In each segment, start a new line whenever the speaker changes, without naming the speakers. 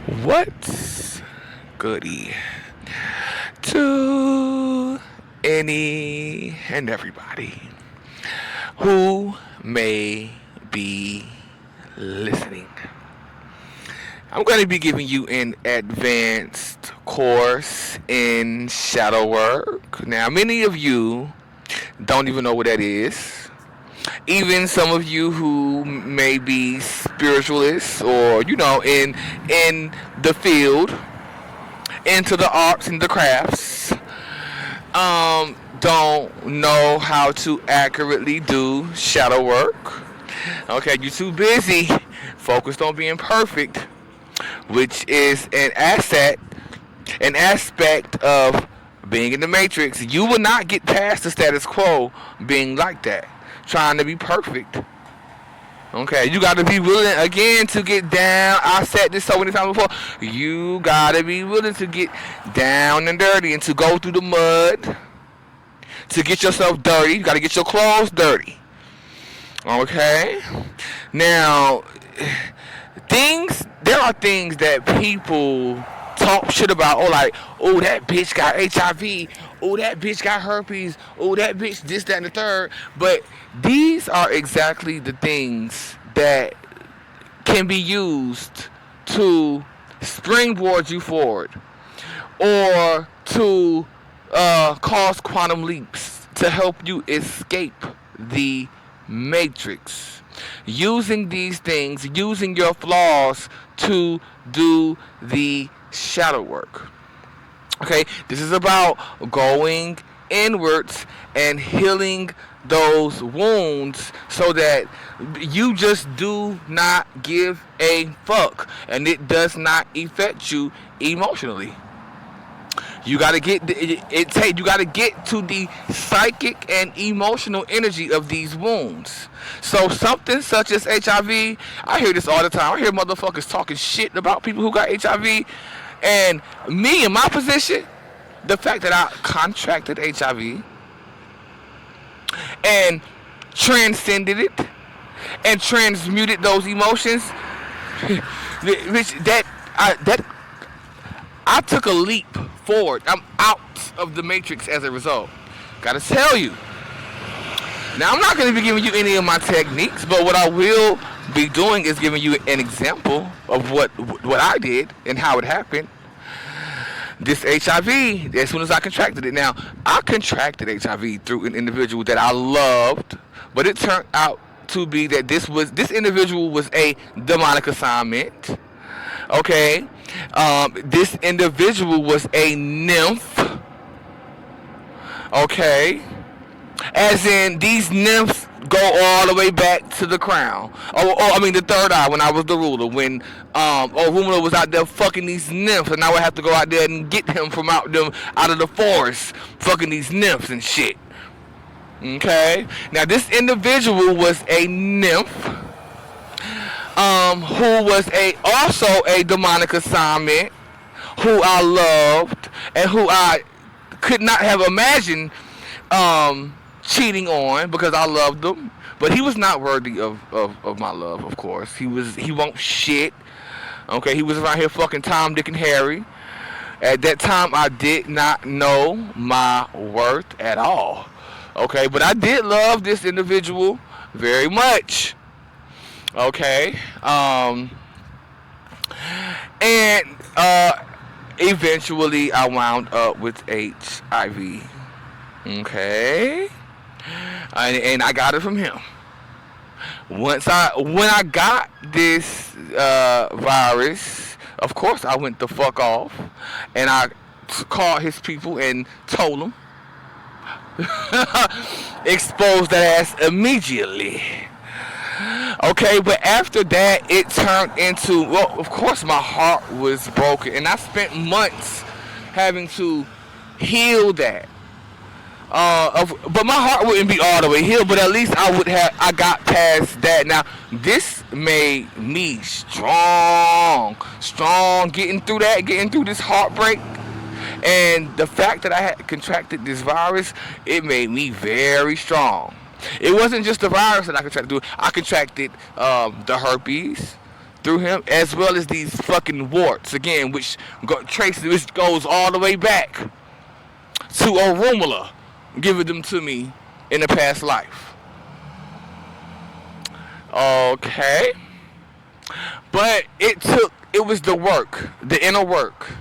What's goody to any and everybody who may be listening? I'm going to be giving you an advanced course in shadow work. Now, many of you don't even know what that is. Even some of you who may be spiritualists or in the field, into the arts and the crafts, don't know how to accurately do shadow work. Okay, you're too busy focused on being perfect, which is an aspect of being in the matrix. You will not get past the status quo being like that, trying to be perfect. Okay, you got to be willing again to get down. I said this so many times before. You got to be willing to get down and dirty and to go through the mud, to get yourself dirty. You got to get your clothes dirty. Okay? Now, there are things that people talk shit about. Oh, like, oh, that bitch got HIV. Oh, that bitch got herpes. Oh, that bitch this, that, and the third. But these are exactly the things that can be used to springboard you forward or to cause quantum leaps to help you escape the matrix. Using these things, using your flaws to do the shadow work. Okay, this is about going inwards and healing those wounds so that you just do not give a fuck and it does not affect you emotionally. You gotta get you gotta get to the psychic and emotional energy of these wounds. So something such as HIV, I hear this all the time. I hear motherfuckers talking shit about people who got HIV, and me in my position, the fact that I contracted HIV and transcended it and transmuted those emotions, which I took a leap forward. I'm out of the matrix as a result. Gotta tell you. Now, I'm not going to be giving you any of my techniques, but what I will be doing is giving you an example of what I did and how it happened. This HIV, as soon as I contracted it. Now, I contracted HIV through an individual that I loved, but it turned out to be that this individual was a demonic assignment. Okay, this individual was a nymph. Okay, as in these nymphs go all the way back to the crown. I mean the third eye when I was the ruler. When Rumula was out there fucking these nymphs, and I would have to go out there and get him from out of the forest, fucking these nymphs and shit. Okay, now this individual was a nymph. Who was also a demonic assignment, who I loved, and who I could not have imagined cheating on because I loved him. But he was not worthy of my love, of course. He won't shit. Okay, he was around here fucking Tom, Dick, and Harry. At that time, I did not know my worth at all. Okay, but I did love this individual very much. Okay, and eventually I wound up with HIV. Okay, and I got it from him. When I got this virus, of course I went the fuck off, and I called his people and told them, exposed that ass immediately. Okay, but after that, it turned into, well, of course my heart was broken, and I spent months having to heal that. But my heart wouldn't be all the way healed, but at least I got past that. Now, this made me strong, getting through this heartbreak. And the fact that I had contracted this virus, it made me very strong. It wasn't just the virus that I contracted. I contracted the herpes, through him, as well as these fucking warts again, which goes all the way back to Orumula, giving them to me in a past life. Okay, but it was the work, the inner work,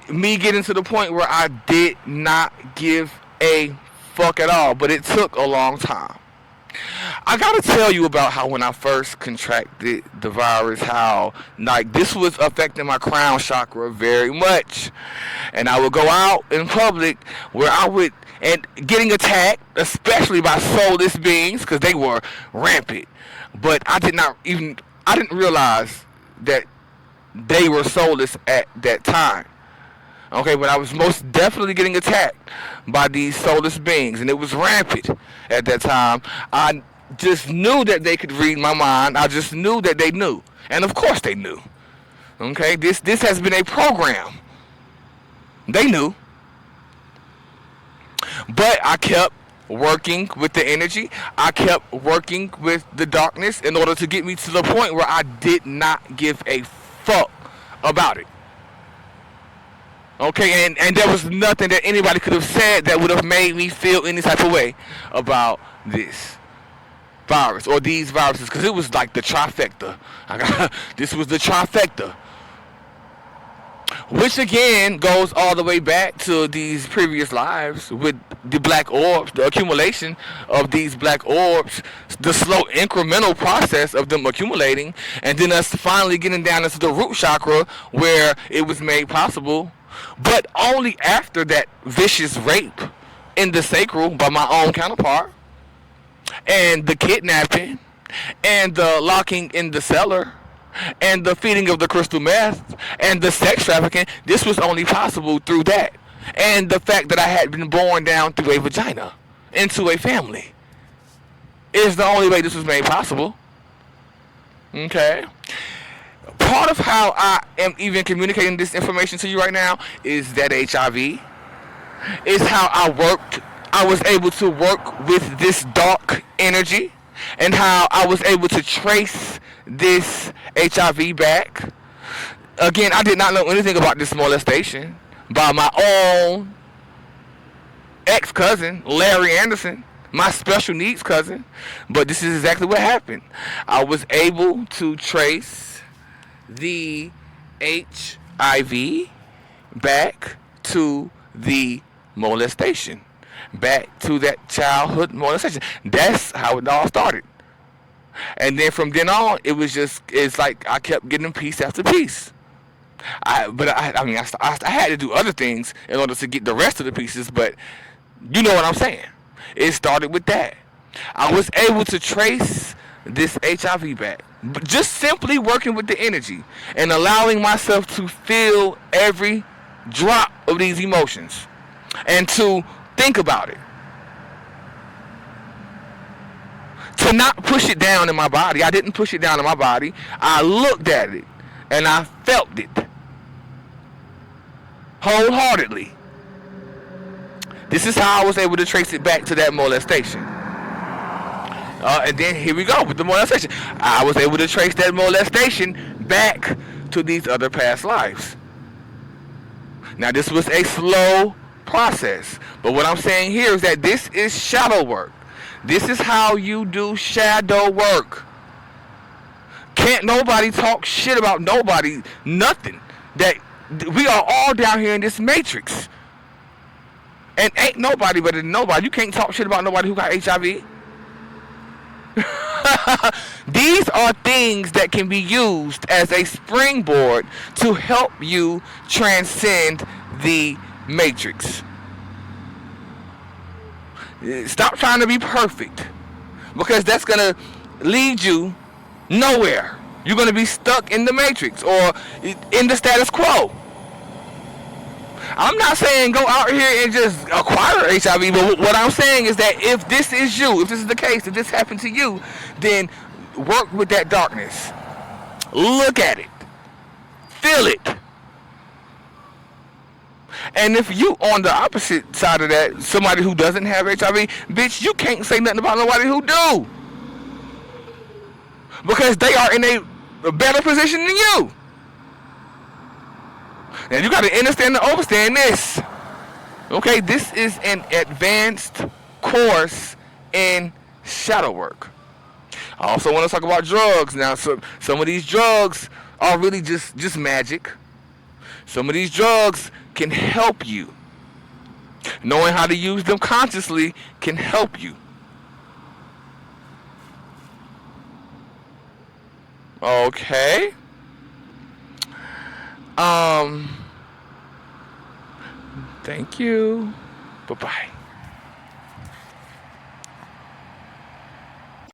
me getting to the point where I did not give a fuck at all, but it took a long time. I gotta tell you about how when I first contracted the virus, how like this was affecting my crown chakra very much, and I would go out in public where I would and getting attacked, especially by soulless beings, because they were rampant. But I didn't realize that they were soulless at that time. Okay, but I was most definitely getting attacked by these soulless beings, and it was rampant at that time. I just knew that they could read my mind. I just knew that they knew, and of course they knew. Okay, this has been a program. They knew, but I kept working with the energy. I kept working with the darkness in order to get me to the point where I did not give a fuck about it. Okay, and there was nothing that anybody could have said that would have made me feel any type of way about this virus or these viruses, because it was like the trifecta. This was the trifecta, which again goes all the way back to these previous lives with the black orbs, the accumulation of these black orbs, the slow incremental process of them accumulating, and then us finally getting down into the root chakra where it was made possible, but only after that vicious rape in the sacral by my own counterpart, and the kidnapping, and the locking in the cellar, and the feeding of the crystal meth, and the sex trafficking. This was only possible through that, and the fact that I had been born down through a vagina into a family is the only way this was made possible. Okay, part of how I am even communicating this information to you right now is that HIV is how I was able to work with this dark energy, and how I was able to trace this HIV back. Again, I did not know anything about this molestation by my own ex-cousin, Larry Anderson, my special needs cousin, but this is exactly what happened. I was able to trace the HIV back to the molestation, back to that childhood molestation. That's how it all started. And then from then on, it's like I kept getting piece after piece. I had to do other things in order to get the rest of the pieces, but you know what I'm saying. It started with that. I was able to trace this HIV back, but just simply working with the energy and allowing myself to feel every drop of these emotions and to think about it. To not push it down in my body. I didn't push it down in my body. I looked at it and I felt it wholeheartedly. This is how I was able to trace it back to that molestation. And then here we go with the molestation. I was able to trace that molestation back to these other past lives. Now this was a slow process, but what I'm saying here is that this is shadow work. This is how you do shadow work. Can't nobody talk shit about nobody, nothing. That we are all down here in this matrix. And ain't nobody better than nobody. You can't talk shit about nobody who got HIV. These are things that can be used as a springboard to help you transcend the matrix. Stop trying to be perfect, because that's going to lead you nowhere. You're going to be stuck in the matrix or in the status quo. I'm not saying go out here and just acquire HIV, but what I'm saying is that if this is you, if this is the case, if this happened to you, then work with that darkness. Look at it. Feel it. And if you on the opposite side of that, somebody who doesn't have HIV, bitch, you can't say nothing about nobody who do. Because they are in a a better position than you. Now you got to understand and understand this. Okay, this is an advanced course in shadow work. I also want to talk about drugs. Now, some of these drugs are really just magic. Some of these drugs can help you. Knowing how to use them consciously can help you. Okay. Um. Thank you. Bye bye.